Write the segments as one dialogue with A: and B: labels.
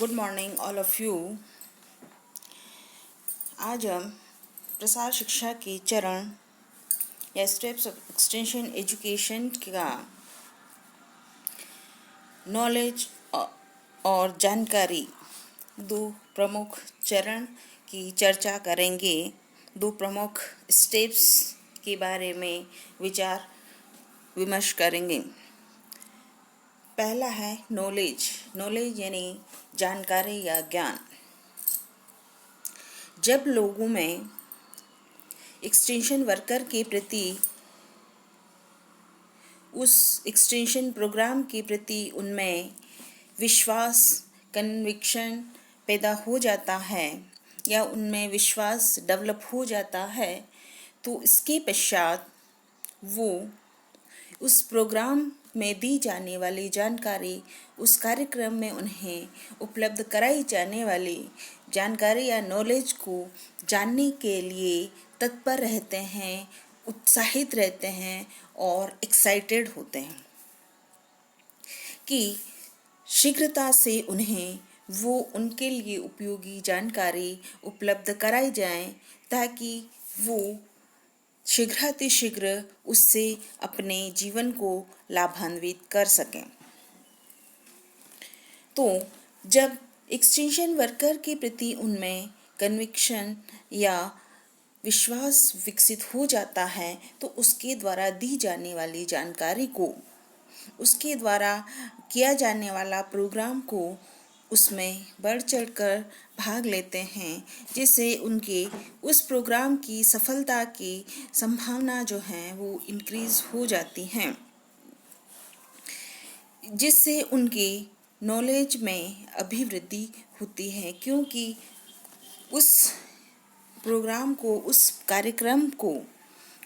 A: Good morning all of you. आज हम प्रसार शिक्षा के चरण या स्टेप्स ऑफ एक्सटेंशन एजुकेशन का नॉलेज और जानकारी दो प्रमुख चरण की चर्चा करेंगे। दो प्रमुख स्टेप्स के बारे में विचार विमर्श करेंगे। पहला है नॉलेज यानी जानकारी या ज्ञान। जब लोगों में एक्सटेंशन वर्कर के प्रति, उस एक्सटेंशन प्रोग्राम के प्रति उनमें विश्वास, कन्विक्शन पैदा हो जाता है या उनमें विश्वास डेवलप हो जाता है, तो इसके पश्चात वो उस प्रोग्राम में दी जाने वाली जानकारी, उस कार्यक्रम में उन्हें उपलब्ध कराई जाने वाली जानकारी या नॉलेज को जानने के लिए तत्पर रहते हैं, उत्साहित रहते हैं और एक्साइटेड होते हैं कि शीघ्रता से उन्हें वो उनके लिए उपयोगी जानकारी उपलब्ध कराई जाए ताकि वो शीघ्र उससे अपने जीवन को लाभान्वित कर सकें। तो जब एक्सटेंशन वर्कर के प्रति उनमें कन्विक्शन या विश्वास विकसित हो जाता है, तो उसके द्वारा दी जाने वाली जानकारी को, उसके द्वारा किया जाने वाला प्रोग्राम को उसमें बढ़ चढ़कर भाग लेते हैं, जिससे उनके उस प्रोग्राम की सफलता की संभावना जो है वो इंक्रीज हो जाती हैं, जिससे उनके नॉलेज में अभिवृद्धि होती है। क्योंकि उस प्रोग्राम को, उस कार्यक्रम को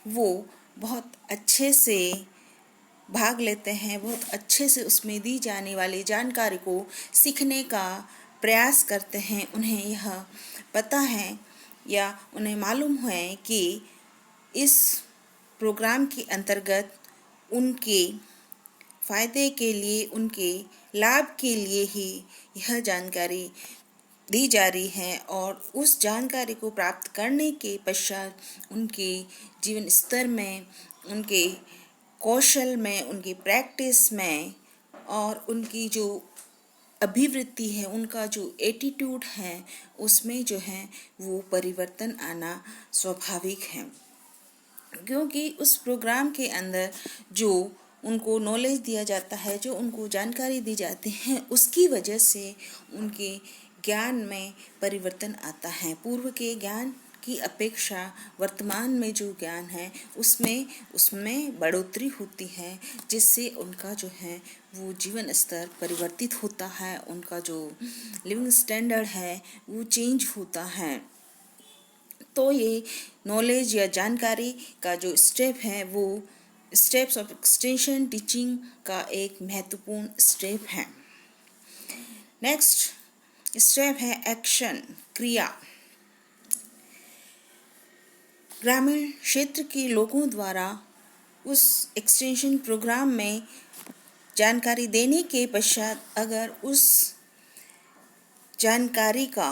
A: वो बहुत अच्छे से भाग लेते हैं, बहुत अच्छे से उसमें दी जाने वाली जानकारी को सीखने का प्रयास करते हैं। उन्हें यह पता है या उन्हें मालूम है कि इस प्रोग्राम के अंतर्गत उनके फ़ायदे के लिए, उनके लाभ के लिए ही यह जानकारी दी जा रही है, और उस जानकारी को प्राप्त करने के पश्चात उनके जीवन स्तर में, उनके कौशल में, उनकी प्रैक्टिस में और उनकी जो अभिवृत्ति है, उनका जो एटीट्यूड है, उसमें जो है वो परिवर्तन आना स्वाभाविक है। क्योंकि उस प्रोग्राम के अंदर जो उनको नॉलेज दिया जाता है, जो उनको जानकारी दी जाती है, उसकी वजह से उनके ज्ञान में परिवर्तन आता है। पूर्व के ज्ञान की अपेक्षा वर्तमान में जो ज्ञान है उसमें बढ़ोतरी होती है, जिससे उनका जो है वो जीवन स्तर परिवर्तित होता है, उनका जो लिविंग स्टैंडर्ड है वो चेंज होता है। तो ये नॉलेज या जानकारी का जो स्टेप है वो स्टेप्स ऑफ एक्सटेंशन टीचिंग का एक महत्वपूर्ण स्टेप है। नेक्स्ट स्टेप है एक्शन, क्रिया। ग्रामीण क्षेत्र के लोगों द्वारा उस एक्सटेंशन प्रोग्राम में जानकारी देने के पश्चात अगर उस जानकारी का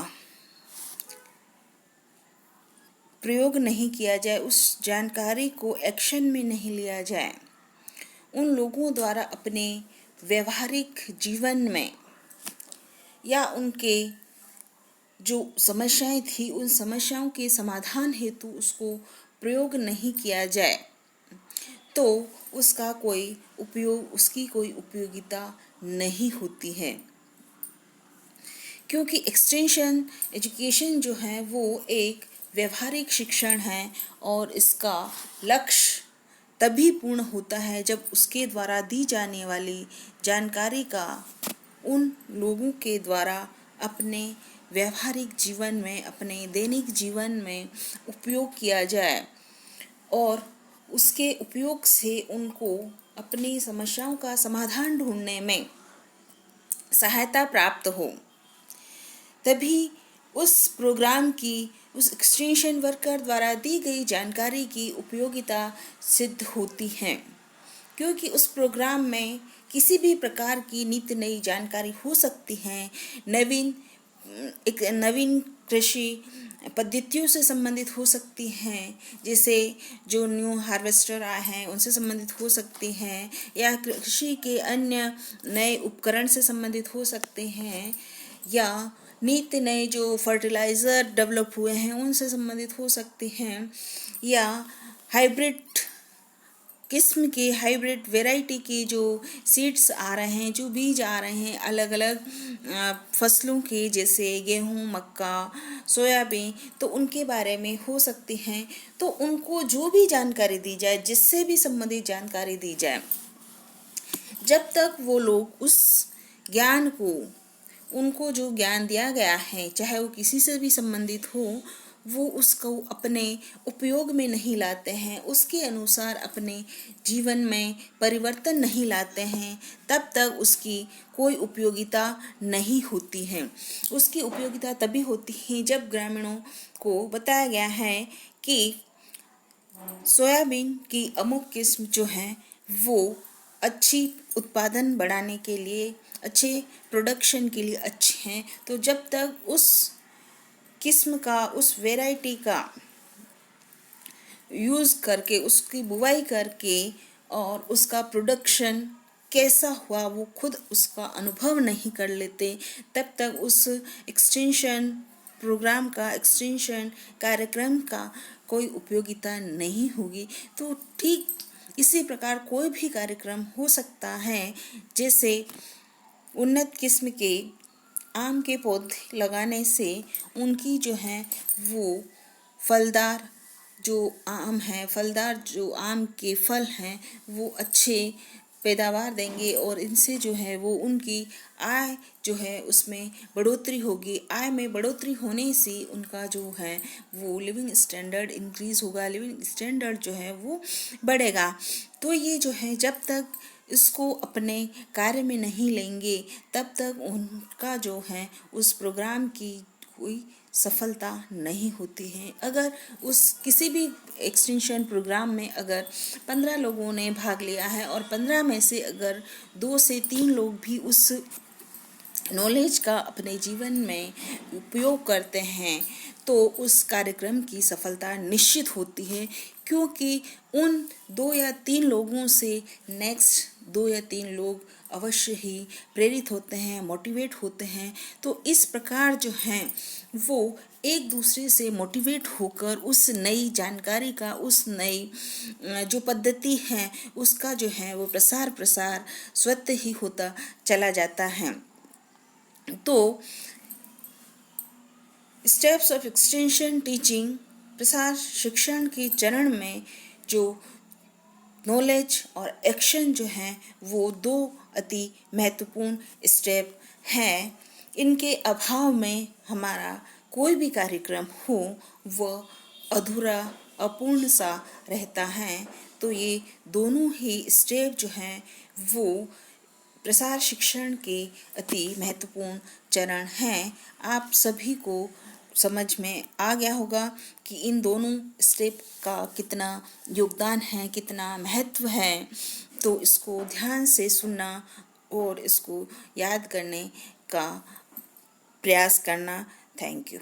A: प्रयोग नहीं किया जाए, उस जानकारी को एक्शन में नहीं लिया जाए, उन लोगों द्वारा अपने व्यवहारिक जीवन में या उनके जो समस्याएं थी, उन समस्याओं के समाधान हेतु उसको प्रयोग नहीं किया जाए, तो उसकी कोई उपयोगिता नहीं होती है। क्योंकि एक्सटेंशन एजुकेशन जो है वो एक व्यवहारिक शिक्षण है और इसका लक्ष्य तभी पूर्ण होता है जब उसके द्वारा दी जाने वाली जानकारी का उन लोगों के द्वारा अपने व्यवहारिक जीवन में, अपने दैनिक जीवन में उपयोग किया जाए और उसके उपयोग से उनको अपनी समस्याओं का समाधान ढूंढने में सहायता प्राप्त हो। तभी उस प्रोग्राम की, उस एक्सटेंशन वर्कर द्वारा दी गई जानकारी की उपयोगिता सिद्ध होती है। क्योंकि उस प्रोग्राम में किसी भी प्रकार की नित्य नई जानकारी हो सकती है। नवीन कृषि पद्धतियों से संबंधित हो सकती हैं, जैसे जो न्यू हार्वेस्टर आए हैं उनसे संबंधित हो सकती हैं, या कृषि के अन्य नए उपकरण से संबंधित हो सकते हैं, या नित्य नए जो फर्टिलाइज़र डेवलप हुए हैं उनसे संबंधित हो सकते हैं, या हाइब्रिड किस्म के हाइब्रिड वैरायटी के जो सीड्स आ रहे हैं, जो बीज आ रहे हैं अलग अलग फसलों के, जैसे गेहूं, मक्का, सोयाबीन, तो उनके बारे में हो सकती हैं। तो उनको जो भी जानकारी दी जाए, जिससे भी संबंधित जानकारी दी जाए, जब तक वो लोग उस ज्ञान को, उनको जो ज्ञान दिया गया है, चाहे वो किसी से भी संबंधित हो, वो उसको अपने उपयोग में नहीं लाते हैं, उसके अनुसार अपने जीवन में परिवर्तन नहीं लाते हैं, तब तक उसकी कोई उपयोगिता नहीं होती है। उसकी उपयोगिता तभी होती है जब ग्रामीणों को बताया गया है कि सोयाबीन की अमुक किस्म जो है वो अच्छी उत्पादन बढ़ाने के लिए, अच्छे प्रोडक्शन के लिए अच्छे हैं। तो जब तक उस किस्म का, उस वैरायटी का यूज़ करके, उसकी बुवाई करके और उसका प्रोडक्शन कैसा हुआ वो खुद उसका अनुभव नहीं कर लेते, तब तक उस एक्सटेंशन प्रोग्राम का, एक्सटेंशन कार्यक्रम का कोई उपयोगिता नहीं होगी। तो ठीक इसी प्रकार कोई भी कार्यक्रम हो सकता है, जैसे उन्नत किस्म के आम के पौधे लगाने से उनकी जो है वो फलदार जो आम है, फलदार जो आम के फल हैं वो अच्छे पैदावार देंगे, और इनसे जो है वो उनकी आय जो है उसमें बढ़ोतरी होगी। आय में बढ़ोतरी होने से उनका जो है वो लिविंग स्टैंडर्ड इंक्रीज होगा, लिविंग स्टैंडर्ड जो है वो बढ़ेगा। तो ये जो है जब तक इसको अपने कार्य में नहीं लेंगे, तब तक उनका जो है उस प्रोग्राम की कोई सफलता नहीं होती है। अगर उस किसी भी एक्सटेंशन प्रोग्राम में अगर 15 लोगों ने भाग लिया है और 15 में से अगर 2 से 3 लोग भी उस नॉलेज का अपने जीवन में उपयोग करते हैं, तो उस कार्यक्रम की सफलता निश्चित होती है, क्योंकि उन 2 या 3 लोगों से नेक्स्ट 2 या 3 लोग अवश्य ही प्रेरित होते हैं, मोटिवेट होते हैं। तो इस प्रकार जो हैं वो एक दूसरे से मोटिवेट होकर उस नई जानकारी का, उस नई जो पद्धति है उसका जो है वो प्रसार स्वतः ही होता चला जाता है। तो स्टेप्स ऑफ एक्सटेंशन टीचिंग, प्रसार शिक्षण के चरण में जो नॉलेज और एक्शन जो हैं वो 2 अति महत्वपूर्ण स्टेप हैं। इनके अभाव में हमारा कोई भी कार्यक्रम हो वह अधूरा, अपूर्ण सा रहता है। तो ये दोनों ही स्टेप जो हैं वो प्रसार शिक्षण के अति महत्वपूर्ण चरण हैं। आप सभी को समझ में आ गया होगा कि इन दोनों स्टेप का कितना योगदान है, कितना महत्व है। तो इसको ध्यान से सुनना और इसको याद करने का प्रयास करना। Thank you.